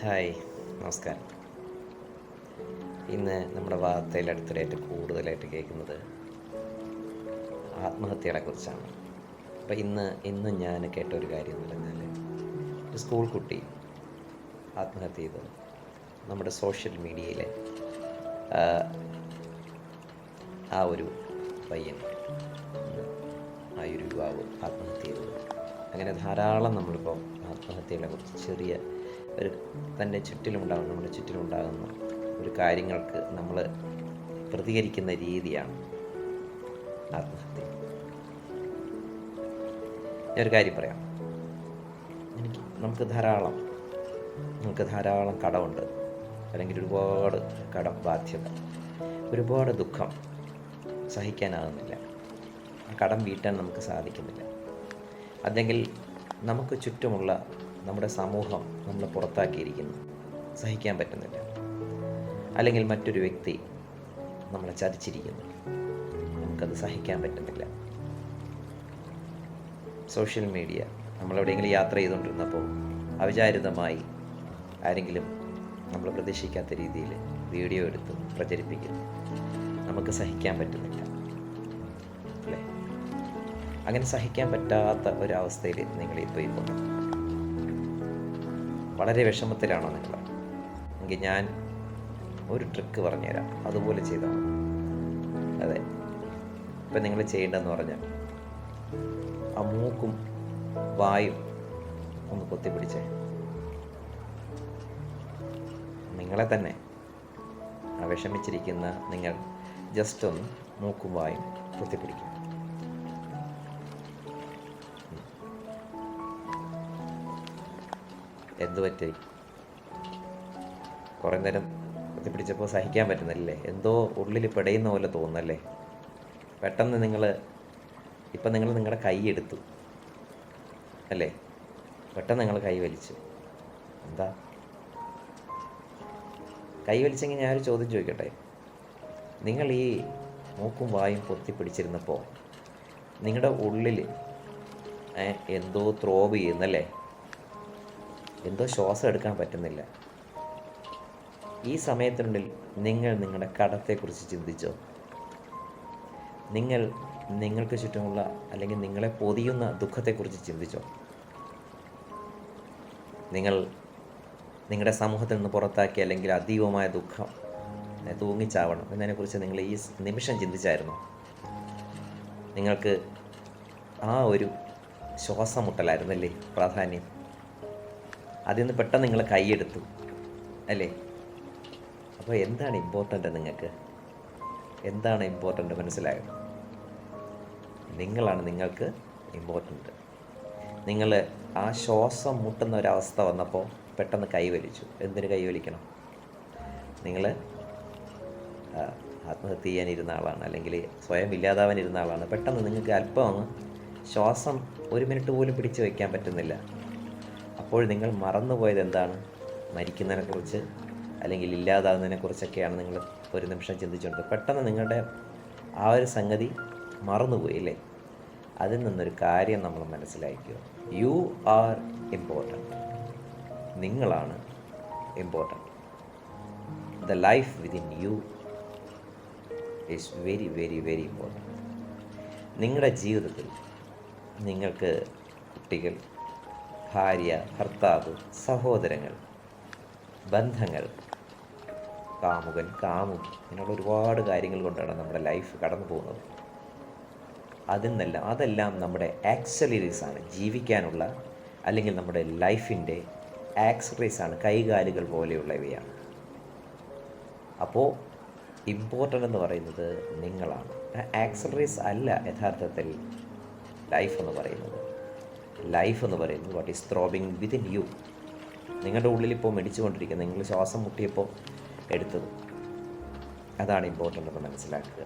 Hi, നമസ്കാരം. ഇന്ന് നമ്മുടെ വാർത്തയിൽ അടുത്തിടെയായിട്ട് കൂടുതലായിട്ട് കേൾക്കുന്നത് ആത്മഹത്യകളെക്കുറിച്ചാണ്. അപ്പോൾ ഇന്ന് ഞാൻ കേട്ട ഒരു കാര്യം എന്ന് പറഞ്ഞാൽ, ഒരു സ്കൂൾ കുട്ടി ആത്മഹത്യ ചെയ്തത് നമ്മുടെ സോഷ്യൽ മീഡിയയിലെ ആ ഒരു പയ്യൻ, ആ ഒരു യുവാവ് ആത്മഹത്യ ചെയ്തത്. അങ്ങനെ ധാരാളം നമ്മളിപ്പോൾ ആത്മഹത്യകളെക്കുറിച്ച് ചെറിയ ഒരു നമ്മുടെ ചുറ്റിലുണ്ടാകുന്ന ഒരു കാര്യങ്ങൾക്ക് നമ്മൾ പ്രതികരിക്കുന്ന രീതിയാണ് ആത്മഹത്യ. ഞാനൊരു കാര്യം പറയാം. നമുക്ക് ധാരാളം കടമുണ്ട്, അല്ലെങ്കിൽ ഒരുപാട് ബാധ്യത, ഒരുപാട് ദുഃഖം സഹിക്കാനാകുന്നില്ല, ആ കടം വീട്ടാൻ നമുക്ക് സാധിക്കുന്നില്ല. അല്ലെങ്കിൽ നമുക്ക് ചുറ്റുമുള്ള നമ്മുടെ സമൂഹം നമ്മളെ പുറത്താക്കിയിരിക്കുന്നു, സഹിക്കാൻ പറ്റുന്നില്ല. അല്ലെങ്കിൽ മറ്റൊരു വ്യക്തി നമ്മളെ ചതിച്ചിരിക്കുന്നു, നമുക്കത് സഹിക്കാൻ പറ്റുന്നില്ല. സോഷ്യൽ മീഡിയ, നമ്മളെവിടെയെങ്കിലും യാത്ര ചെയ്തുകൊണ്ടിരുന്നപ്പോൾ അവിചാരിതമായി ആരെങ്കിലും നമ്മൾ പ്രതീക്ഷിക്കാത്ത രീതിയിൽ വീഡിയോ എടുത്ത് പ്രചരിപ്പിക്കുന്നു, നമുക്ക് സഹിക്കാൻ പറ്റുന്നില്ല അല്ലേ? അങ്ങനെ സഹിക്കാൻ പറ്റാത്ത ഒരവസ്ഥയിൽ നിങ്ങളിപ്പോൾ വളരെ വിഷമത്തിലാണോ നിങ്ങൾ? എങ്കിൽ ഞാൻ ഒരു ട്രിക്ക് പറഞ്ഞുതരാം, അതുപോലെ ചെയ്താൽ മതി. അതെ, ഇപ്പം നിങ്ങൾ ചെയ്യേണ്ടതെന്ന് പറഞ്ഞാൽ, ആ മൂക്കും വായും ഒന്ന് പൊത്തിപ്പിടിച്ചേ. നിങ്ങളെ തന്നെ, ആ വിഷമിച്ചിരിക്കുന്ന നിങ്ങൾ ജസ്റ്റ് ഒന്ന് മൂക്കും വായും പൊത്തിപ്പിടിക്കും. എന്തു പറ്റി? കുറേ നേരം കുത്തിപ്പിടിച്ചപ്പോൾ സഹിക്കാൻ പറ്റുന്നില്ലേ? എന്തോ ഉള്ളിൽ പിടയുന്ന പോലെ തോന്നുന്നല്ലേ? പെട്ടെന്ന് ഇപ്പം നിങ്ങൾ നിങ്ങളുടെ കൈ എടുത്തു അല്ലേ? പെട്ടെന്ന് നിങ്ങൾ കൈ വലിച്ചു. എന്താ കൈ വലിച്ചെങ്കിൽ ഞാനൊരു ചോദ്യം ചോദിക്കട്ടെ. നിങ്ങൾ ഈ മൂക്കും വായും പൊത്തിപ്പിടിച്ചിരുന്നപ്പോൾ നിങ്ങളുടെ ഉള്ളിൽ എന്തോ ത്രോബ് ചെയ്യുന്നല്ലേ? എന്തോ ശ്വാസം എടുക്കാൻ പറ്റുന്നില്ല. ഈ സമയത്തിനുള്ളിൽ നിങ്ങൾ നിങ്ങളുടെ കടത്തെക്കുറിച്ച് ചിന്തിച്ചോ? നിങ്ങൾക്ക് ചുറ്റുമുള്ള, അല്ലെങ്കിൽ നിങ്ങളെ പൊതിയുന്ന ദുഃഖത്തെക്കുറിച്ച് ചിന്തിച്ചോ? നിങ്ങളുടെ സമൂഹത്തിൽ നിന്ന് പുറത്താക്കി, അല്ലെങ്കിൽ അതീവമായ ദുഃഖം തൂങ്ങിച്ചാവണം എന്നതിനെക്കുറിച്ച് നിങ്ങൾ ഈ നിമിഷം ചിന്തിച്ചായിരുന്നോ? നിങ്ങൾക്ക് ആ ഒരു ശ്വാസം മുട്ടലായിരുന്നല്ലേ പ്രാധാന്യം? അതിൽ നിന്ന് പെട്ടെന്ന് നിങ്ങൾ കൈയെടുത്തു അല്ലേ? അപ്പോൾ എന്താണ് ഇമ്പോർട്ടൻ്റ്? എന്താണ് ഇമ്പോർട്ടൻ്റ് മനസ്സിലായോ? നിങ്ങളാണ് നിങ്ങൾക്ക് ഇമ്പോർട്ടൻ്റ്. നിങ്ങൾ ആ ശ്വാസം മുട്ടുന്ന ഒരവസ്ഥ വന്നപ്പോൾ പെട്ടെന്ന് കൈവലിച്ചു. എന്തിന് കൈവലിക്കണം? നിങ്ങൾ ആത്മഹത്യ ചെയ്യാനിരുന്ന ആളാണ്, അല്ലെങ്കിൽ സ്വയം ഇല്ലാതാവാനിരുന്ന ആളാണ്. പെട്ടെന്ന് നിങ്ങൾക്ക് അല്പം അങ്ങ് ശ്വാസം 1 മിനിറ്റ് പോലും പിടിച്ചു വയ്ക്കാൻ പറ്റുന്നില്ല. അപ്പോൾ നിങ്ങൾ മറന്നുപോയത് എന്താണ്? മരിക്കുന്നതിനെക്കുറിച്ച്, അല്ലെങ്കിൽ ഇല്ലാതാകുന്നതിനെക്കുറിച്ചൊക്കെയാണ് നിങ്ങൾ ഒരു നിമിഷം ചിന്തിച്ചുകൊണ്ടത്. പെട്ടെന്ന് നിങ്ങളുടെ ആ ഒരു സംഗതി മറന്നുപോയില്ലേ? അതിൽ നിന്നൊരു കാര്യം നമ്മൾ മനസ്സിലാക്കുക. You are important. നിങ്ങളാണ് important. The life within you is very very very important. നിങ്ങളുടെ ജീവിതത്തിൽ നിങ്ങൾക്ക് കുട്ടികൾ, ഭാര്യ, ഭർത്താവ്, സഹോദരങ്ങൾ, ബന്ധങ്ങൾ, കാമുകൻ, കാമുകി, ഇങ്ങനെയുള്ള ഒരുപാട് കാര്യങ്ങൾ കൊണ്ടാണ് നമ്മുടെ ലൈഫ് കടന്നു പോകുന്നത്. അതെല്ലാം നമ്മുടെ ആക്സലറീസാണ്, ജീവിക്കാനുള്ള, അല്ലെങ്കിൽ നമ്മുടെ ലൈഫിൻ്റെ ആക്സലറീസാണ്, കൈകാലുകൾ പോലെയുള്ളവയാണ്. അപ്പോൾ ഇമ്പോർട്ടൻ്റ് എന്ന് പറയുന്നത് നിങ്ങളാണ്. ആക്സലറീസ് അല്ല യഥാർത്ഥത്തിൽ ലൈഫ് എന്ന് പറയുന്നത്. What is throbbing within you. നിങ്ങളുടെ ഉള്ളിലിപ്പോൾ മിടിച്ചുകൊണ്ടിരിക്കുന്നത്, നിങ്ങൾ ശ്വാസം മുട്ടിയപ്പോൾ എടുത്തത്, അതാണ് ഇമ്പോർട്ടൻ്റ് എന്ന് മനസ്സിലാക്കുക.